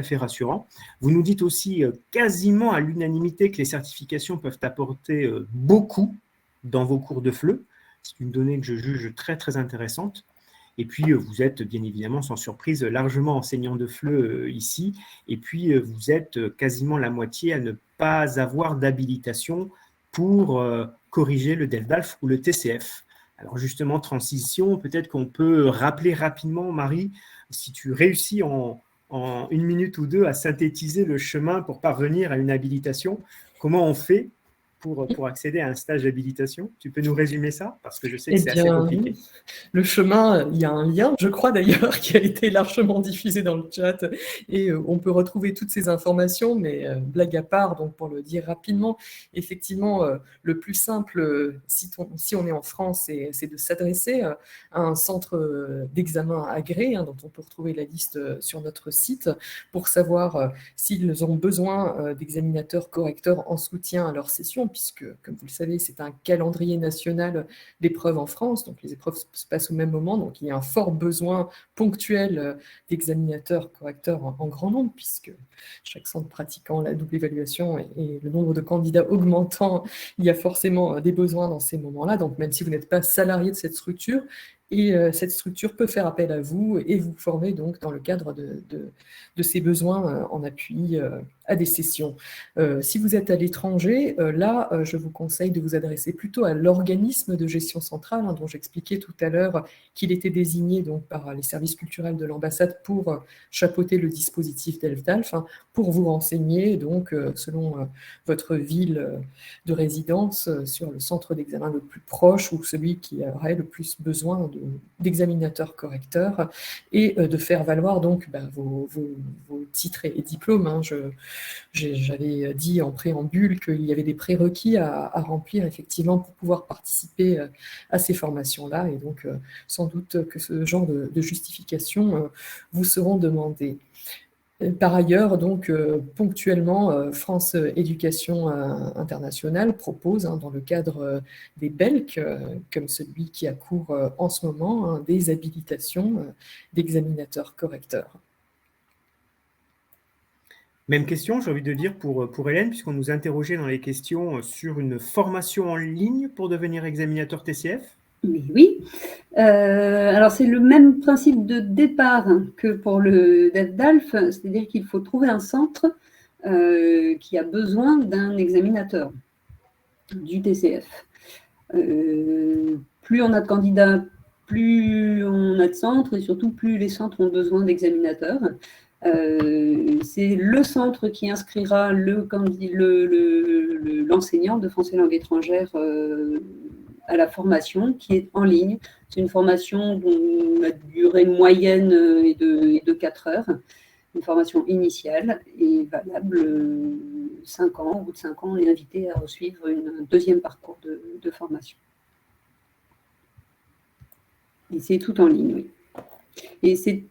fait rassurant. Vous nous dites aussi quasiment à l'unanimité que les certifications peuvent apporter beaucoup dans vos cours de FLE. C'est une donnée que je juge très, très intéressante. Et puis, vous êtes bien évidemment, sans surprise, largement enseignant de FLE ici. Et puis, vous êtes quasiment la moitié à ne pas avoir d'habilitation pour corriger le DELF ou le TCF. Alors justement, transition, peut-être qu'on peut rappeler rapidement, Marie, si tu réussis en 1 minute ou 2 à synthétiser le chemin pour parvenir à une habilitation, comment on fait pour accéder à un stage d'habilitation? Tu peux nous résumer ça? Parce que je sais que c'est assez compliqué. Le chemin, il y a un lien, je crois d'ailleurs, qui a été largement diffusé dans le chat, et on peut retrouver toutes ces informations, mais blague à part, donc pour le dire rapidement, effectivement, le plus simple, si on est en France, c'est de s'adresser à un centre d'examen agréé, dont on peut retrouver la liste sur notre site, pour savoir s'ils ont besoin d'examinateurs correcteurs en soutien à leur session, puisque, comme vous le savez, c'est un calendrier national d'épreuves en France, donc les épreuves se passent au même moment, donc il y a un fort besoin ponctuel d'examinateurs correcteurs en grand nombre, puisque chaque centre pratiquant la double évaluation et le nombre de candidats augmentant, il y a forcément des besoins dans ces moments-là, donc même si vous n'êtes pas salarié de cette structure, et cette structure peut faire appel à vous et vous former donc dans le cadre de ces besoins en appui à des sessions. Si vous êtes à l'étranger, là, je vous conseille de vous adresser plutôt à l'organisme de gestion centrale, dont j'expliquais tout à l'heure qu'il était désigné donc, par les services culturels de l'ambassade pour chapeauter le dispositif DELF-DALF, pour vous renseigner donc, selon votre ville de résidence sur le centre d'examen le plus proche ou celui qui aurait le plus besoin d'examinateurs correcteurs, et de faire valoir donc vos titres et diplômes. J'avais dit en préambule qu'il y avait des prérequis à remplir effectivement pour pouvoir participer à ces formations-là, et donc sans doute que ce genre de justification vous seront demandées. Par ailleurs, donc, ponctuellement, France Éducation Internationale propose, dans le cadre des BELC, comme celui qui a cours en ce moment, des habilitations d'examinateurs correcteurs. Même question, j'ai envie de dire pour Hélène, puisqu'on nous interrogeait dans les questions sur une formation en ligne pour devenir examinateur TCF. Mais oui, alors c'est le même principe de départ que pour le DELF, c'est-à-dire qu'il faut trouver un centre qui a besoin d'un examinateur du TCF. Plus on a de candidats, plus on a de centres, et surtout plus les centres ont besoin d'examinateurs. C'est le centre qui inscrira l'enseignant de français langue étrangère à la formation qui est en ligne. C'est une formation dont la durée moyenne est de 4 heures, une formation initiale et valable 5 ans. Au bout de 5 ans, on est invité à suivre un deuxième parcours de formation. Et c'est tout en ligne, oui. Et c'est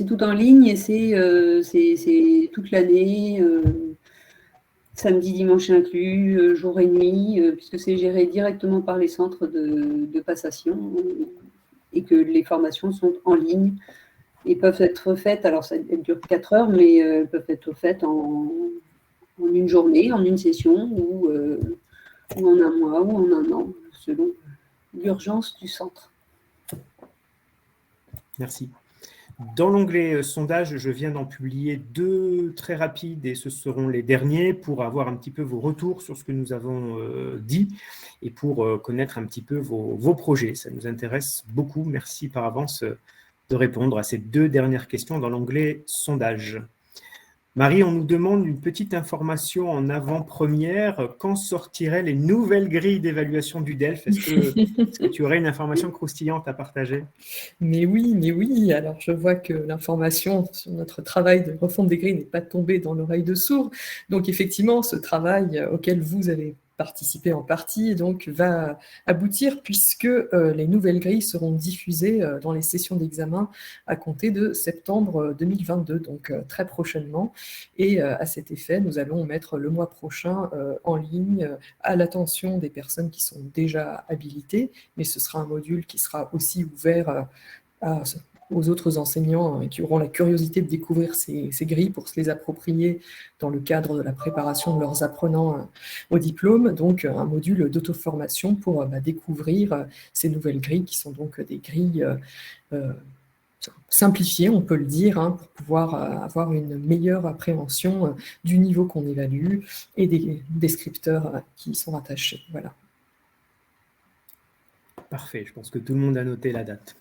tout en ligne et c'est toute l'année, samedi, dimanche inclus, jour et nuit, puisque c'est géré directement par les centres de passation et que les formations sont en ligne et peuvent être faites, alors ça dure 4 heures, mais peuvent être faites en une journée, en une session ou en un mois, ou en un an, selon l'urgence du centre. Merci. Dans l'onglet sondage, je viens d'en publier 2 très rapides et ce seront les derniers pour avoir un petit peu vos retours sur ce que nous avons dit et pour connaître un petit peu vos projets. Ça nous intéresse beaucoup. Merci par avance de répondre à ces 2 dernières questions dans l'onglet sondage. Marie, on nous demande une petite information en avant-première. Quand sortiraient les nouvelles grilles d'évaluation du DELF? Est-ce que tu aurais une information croustillante à partager? Mais oui. Alors, je vois que l'information sur notre travail de refonte des grilles n'est pas tombée dans l'oreille de sourd. Donc, effectivement, ce travail auquel vous avez participé en partie donc, va aboutir puisque les nouvelles grilles seront diffusées dans les sessions d'examen à compter de septembre 2022, donc très prochainement. Et à cet effet, nous allons mettre le mois prochain en ligne à l'attention des personnes qui sont déjà habilitées, mais ce sera un module qui sera aussi ouvert aux autres enseignants qui auront la curiosité de découvrir ces grilles pour se les approprier dans le cadre de la préparation de leurs apprenants au diplôme. Donc, un module d'auto-formation pour découvrir ces nouvelles grilles qui sont donc des grilles simplifiées, on peut le dire, pour pouvoir avoir une meilleure appréhension du niveau qu'on évalue et des descripteurs qui y sont rattachés. Voilà. Parfait, je pense que tout le monde a noté la date.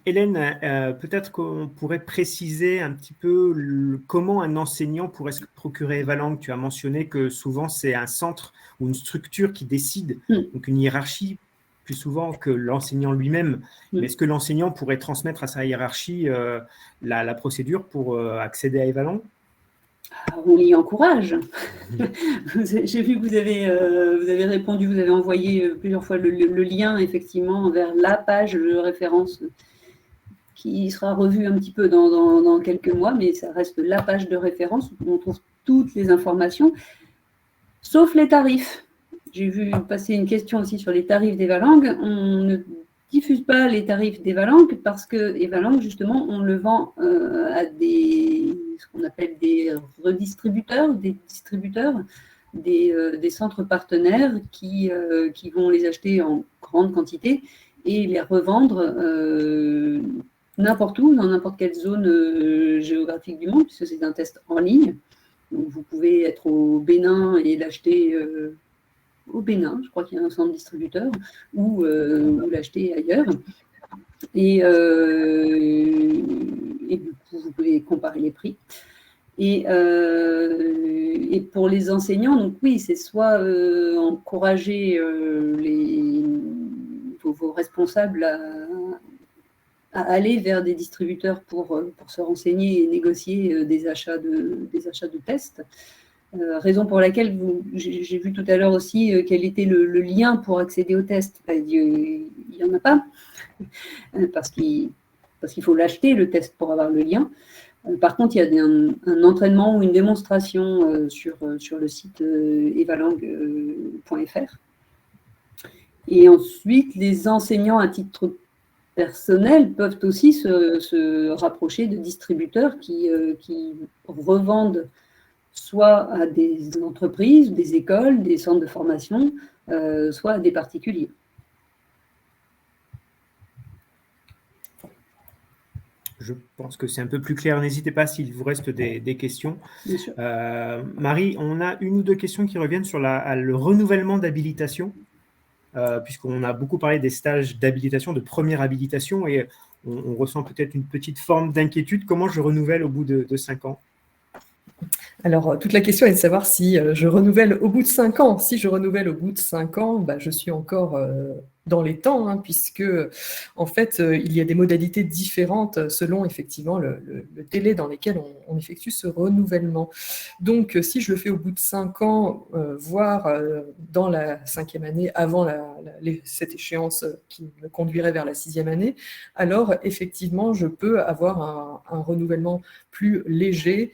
Hélène, peut-être qu'on pourrait préciser un petit peu comment un enseignant pourrait se procurer Evalang. Tu as mentionné que souvent c'est un centre ou une structure qui décide, donc une hiérarchie plus souvent que l'enseignant lui-même. Mais est-ce que l'enseignant pourrait transmettre à sa hiérarchie la procédure pour accéder à Evalang? On l'y encourage. J'ai vu que vous avez répondu, vous avez envoyé plusieurs fois le lien effectivement vers la page de référence qui sera revue un petit peu dans quelques mois, mais ça reste la page de référence où on trouve toutes les informations, sauf les tarifs. J'ai vu passer une question aussi sur les tarifs d'Evalang. On ne diffuse pas les tarifs d'Evalang parce que Evalang, justement, on le vend à ce qu'on appelle des redistributeurs, des distributeurs, des centres partenaires qui vont les acheter en grande quantité et les revendre n'importe où, dans n'importe quelle zone géographique du monde, puisque c'est un test en ligne. Donc, vous pouvez être au Bénin et l'acheter au Bénin, je crois qu'il y a un centre distributeur, ou l'acheter ailleurs. Et du coup, vous pouvez comparer les prix. Et pour les enseignants, donc oui, c'est soit encourager vos responsables à aller vers des distributeurs pour se renseigner et négocier des achats de tests. Raison pour laquelle j'ai vu tout à l'heure aussi quel était le lien pour accéder au test. Il n'y en a pas, parce qu'il faut l'acheter, le test, pour avoir le lien. Par contre, il y a un entraînement ou une démonstration sur le site evalang.fr. Et ensuite, les enseignants à titre personnel peuvent aussi se rapprocher de distributeurs qui revendent soit à des entreprises, des écoles, des centres de formation, soit à des particuliers. Je pense que c'est un peu plus clair. N'hésitez pas s'il vous reste des questions. Bien sûr. Marie, on a 1 ou 2 questions qui reviennent sur le renouvellement d'habilitation, puisqu'on a beaucoup parlé des stages d'habilitation, de première habilitation, et on ressent peut-être une petite forme d'inquiétude. Comment je renouvelle au bout de 5 ans? Alors, toute la question est de savoir si je renouvelle au bout de 5 ans. Si je renouvelle au bout de 5 ans, je suis encore dans les temps, puisque en fait, il y a des modalités différentes selon effectivement le délai dans lequel on effectue ce renouvellement. Donc, si je le fais au bout de 5 ans, voire dans la 5e année, avant cette échéance qui me conduirait vers la 6e année, alors effectivement, je peux avoir un renouvellement plus léger,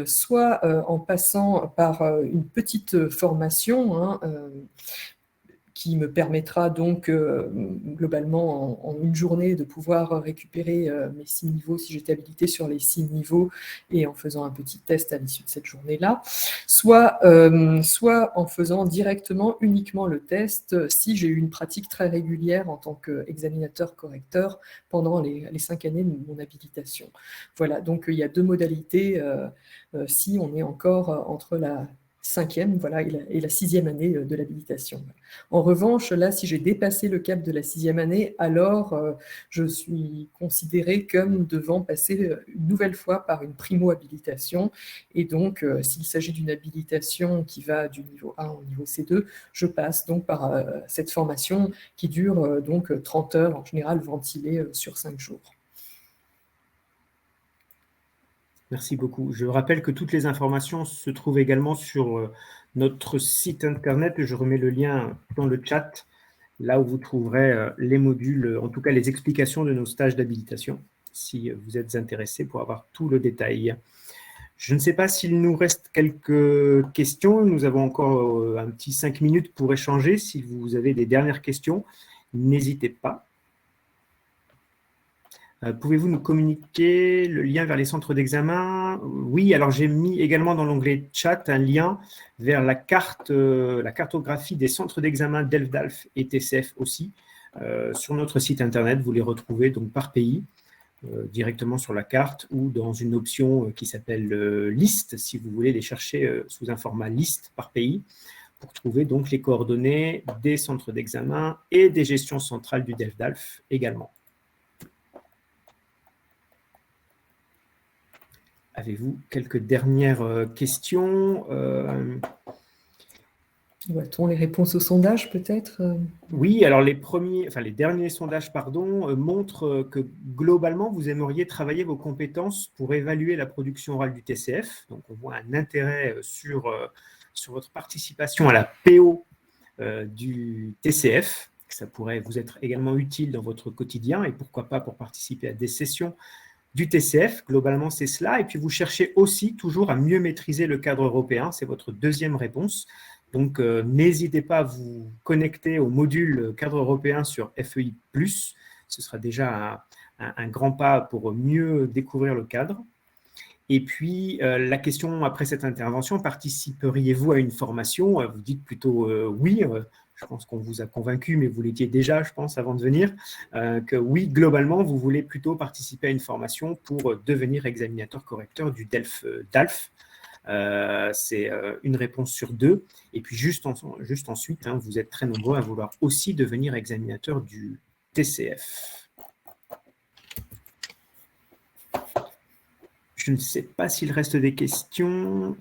soit en passant par une petite formation qui me permettra donc globalement en une journée de pouvoir récupérer mes 6 niveaux si j'étais habilitée sur les 6 niveaux et en faisant un petit test à l'issue de cette journée-là, soit en faisant directement uniquement le test si j'ai eu une pratique très régulière en tant qu'examinateur-correcteur pendant les 5 années de mon habilitation. Voilà, donc il y a 2 modalités si on est encore entre la 5e et la 6e année de l'habilitation. En revanche, là, si j'ai dépassé le cap de la 6e année, alors je suis considérée comme devant passer une nouvelle fois par une primo-habilitation. Et donc, s'il s'agit d'une habilitation qui va du niveau 1 au niveau C2, je passe donc par cette formation qui dure donc 30 heures, en général ventilée sur 5 jours. Merci beaucoup. Je rappelle que toutes les informations se trouvent également sur notre site internet. Je remets le lien dans le chat, là où vous trouverez les modules, en tout cas les explications de nos stages d'habilitation, si vous êtes intéressés pour avoir tout le détail. Je ne sais pas s'il nous reste quelques questions. Nous avons encore un petit 5 minutes pour échanger. Si vous avez des dernières questions, n'hésitez pas. Pouvez-vous nous communiquer le lien vers les centres d'examen? Oui, alors j'ai mis également dans l'onglet chat un lien vers la cartographie des centres d'examen DELF-DALF et TCF aussi. Sur notre site internet, vous les retrouvez donc par pays, directement sur la carte ou dans une option qui s'appelle liste, si vous voulez les chercher sous un format liste par pays, pour trouver donc les coordonnées des centres d'examen et des gestions centrales du DELF-DALF également. Avez-vous quelques dernières questions? Voit-on les réponses au sondage, peut-être? Oui, alors les derniers sondages, montrent que globalement, vous aimeriez travailler vos compétences pour évaluer la production orale du TCF. Donc, on voit un intérêt sur votre participation à la PO du TCF. Ça pourrait vous être également utile dans votre quotidien et pourquoi pas pour participer à des sessions du TCF. Globalement, c'est cela. Et puis, vous cherchez aussi toujours à mieux maîtriser le cadre européen. C'est votre deuxième réponse. Donc, n'hésitez pas à vous connecter au module cadre européen sur FEI+. Ce sera déjà un grand pas pour mieux découvrir le cadre. Et puis, la question après cette intervention, participeriez-vous à une formation? Vous dites plutôt oui. Je pense qu'on vous a convaincu, mais vous l'étiez déjà, je pense, avant de venir, que oui, globalement, vous voulez plutôt participer à une formation pour devenir examinateur-correcteur du DELF-DALF. C'est une réponse sur 2. Et puis, juste ensuite, vous êtes très nombreux à vouloir aussi devenir examinateur du TCF. Je ne sais pas s'il reste des questions.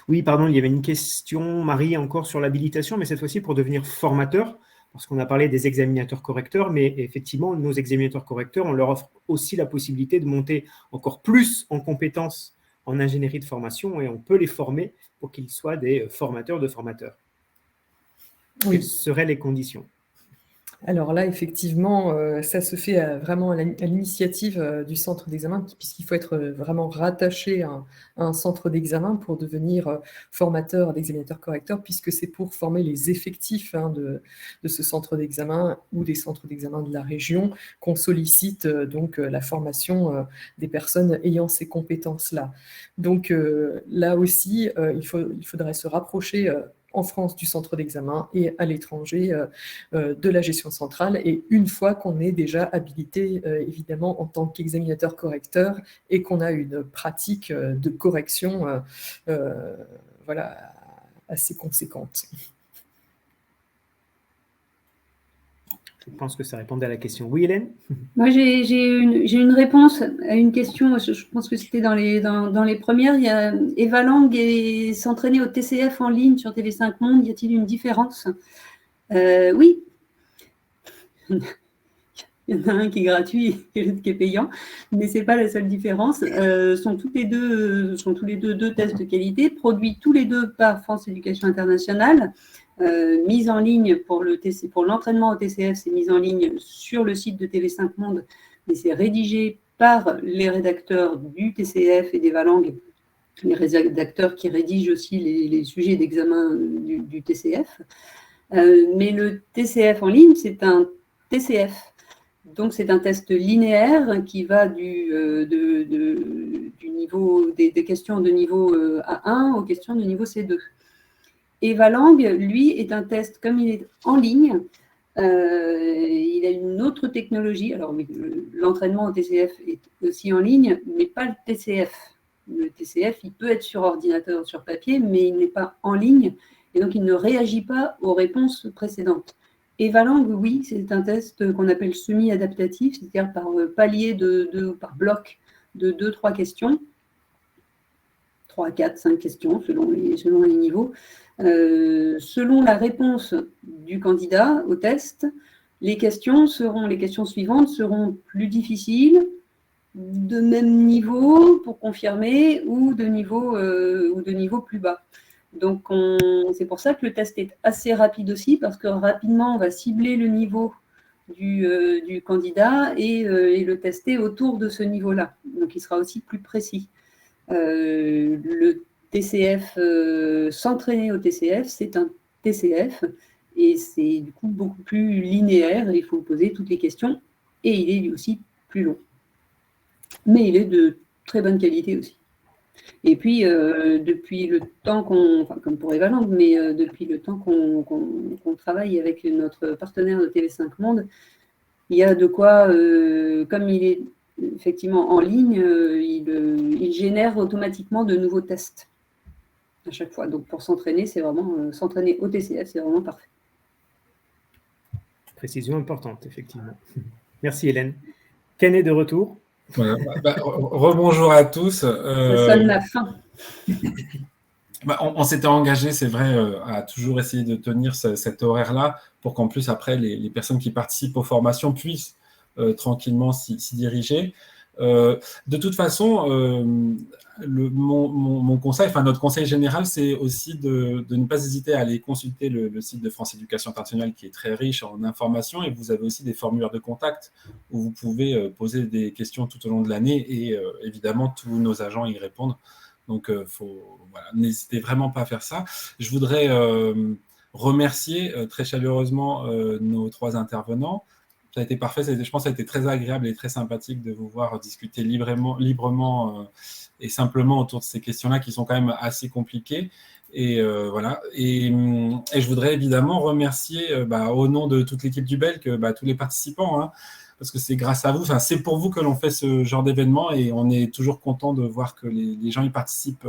Oui, pardon, il y avait une question, Marie, encore sur l'habilitation, mais cette fois-ci pour devenir formateur, parce qu'on a parlé des examinateurs correcteurs, mais effectivement, nos examinateurs correcteurs, on leur offre aussi la possibilité de monter encore plus en compétences en ingénierie de formation et on peut les former pour qu'ils soient des formateurs de formateurs. Oui. Quelles seraient les conditions? Alors là, effectivement, ça se fait vraiment à l'initiative du centre d'examen, puisqu'il faut être vraiment rattaché à un centre d'examen pour devenir formateur d'examinateur-correcteur, puisque c'est pour former les effectifs de ce centre d'examen ou des centres d'examen de la région qu'on sollicite donc la formation des personnes ayant ces compétences-là. Donc là aussi, il faudrait se rapprocher en France du centre d'examen et à l'étranger de la gestion centrale. Et une fois qu'on est déjà habilité, évidemment, en tant qu'examinateur-correcteur et qu'on a une pratique de correction assez conséquente. Je pense que ça répondait à la question. Oui, Hélène? Moi, j'ai une réponse à une question. Je pense que c'était dans les premières. Il y a Eva Lang et s'entraîner au TCF en ligne sur TV5 Monde. Y a-t-il une différence? Oui. Il y en a un qui est gratuit et l'autre qui est payant, mais ce n'est pas la seule différence. Sont tous les deux tests de qualité, produits tous les deux par France Éducation Internationale. Mise en ligne pour l'entraînement au TCF, c'est mise en ligne sur le site de TV5 Monde, mais c'est rédigé par les rédacteurs du TCF et d'Eva Lang, les rédacteurs qui rédigent aussi les sujets d'examen du TCF. Mais le TCF en ligne, c'est un TCF. Donc, c'est un test linéaire qui va du niveau des questions de niveau A1 aux questions de niveau C2. Evalang, lui, est un test, comme il est en ligne, il a une autre technologie. Alors, oui, l'entraînement au TCF est aussi en ligne, mais pas le TCF. Le TCF, il peut être sur ordinateur, sur papier, mais il n'est pas en ligne, et donc il ne réagit pas aux réponses précédentes. Evalang, oui, c'est un test qu'on appelle semi-adaptatif, c'est-à-dire par palier par bloc de 2-3 questions, 3, 4, 5 questions selon les niveaux. Selon la réponse du candidat au test, les questions suivantes seront plus difficiles, de même niveau pour confirmer ou de niveau plus bas. Donc, c'est pour ça que le test est assez rapide aussi, parce que rapidement, on va cibler le niveau du candidat et le tester autour de ce niveau-là. Donc, il sera aussi plus précis. Le TCF, s'entraîner au TCF, c'est un TCF et c'est du coup beaucoup plus linéaire. Il faut poser toutes les questions et il est lui aussi plus long. Mais il est de très bonne qualité aussi. Et puis, depuis le temps comme pour Evalang, mais depuis le temps qu'on travaille avec notre partenaire de TV5 Monde, il y a de quoi, comme il est effectivement en ligne, il génère automatiquement de nouveaux tests à chaque fois. Donc, pour s'entraîner, c'est vraiment s'entraîner au TCF, c'est vraiment parfait. Précision importante, effectivement. Merci Hélène. Ken est de retour. Voilà. Rebonjour à tous. Ça sonne la fin. On s'était engagé, c'est vrai, à toujours essayer de tenir cet horaire-là pour qu'en plus, après, les personnes qui participent aux formations puissent tranquillement s'y diriger. De toute façon, mon conseil, enfin notre conseil général, c'est aussi de ne pas hésiter à aller consulter le site de France Éducation Internationale qui est très riche en informations, et vous avez aussi des formulaires de contact où vous pouvez poser des questions tout au long de l'année et évidemment tous nos agents y répondent. Donc voilà, n'hésitez vraiment pas à faire ça. Je voudrais remercier très chaleureusement nos 3 intervenants. Ça a été parfait, je pense que ça a été très agréable et très sympathique de vous voir discuter librement et simplement autour de ces questions-là qui sont quand même assez compliquées. Et voilà. Et je voudrais évidemment remercier au nom de toute l'équipe du BELC tous les participants, hein, parce que c'est grâce à vous, c'est pour vous que l'on fait ce genre d'événement et on est toujours content de voir que les gens y participent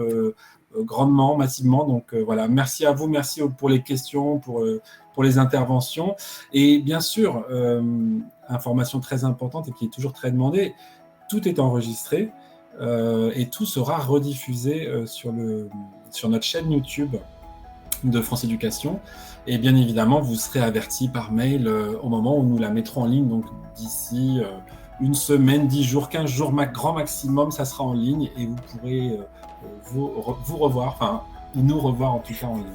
grandement, massivement. Donc voilà, merci à vous, merci pour les questions, pour les interventions. Et bien sûr, information très importante et qui est toujours très demandée, tout est enregistré et tout sera rediffusé sur notre chaîne YouTube de France Éducation. Et bien évidemment, vous serez avertis par mail au moment où nous la mettrons en ligne. Donc d'ici une semaine, 10 jours, 15 jours, grand maximum, ça sera en ligne et vous pourrez vous revoir, ou nous revoir en tout cas en ligne.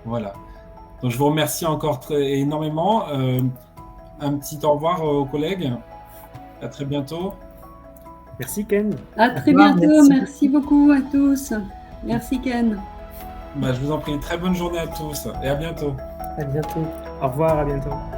Voilà. Donc je vous remercie encore énormément. Un petit au revoir aux collègues. À très bientôt. Merci Ken. À très bientôt. Merci beaucoup à tous. Merci Ken. Je vous en prie, très bonne journée à tous et à bientôt. À bientôt. Au revoir, à bientôt.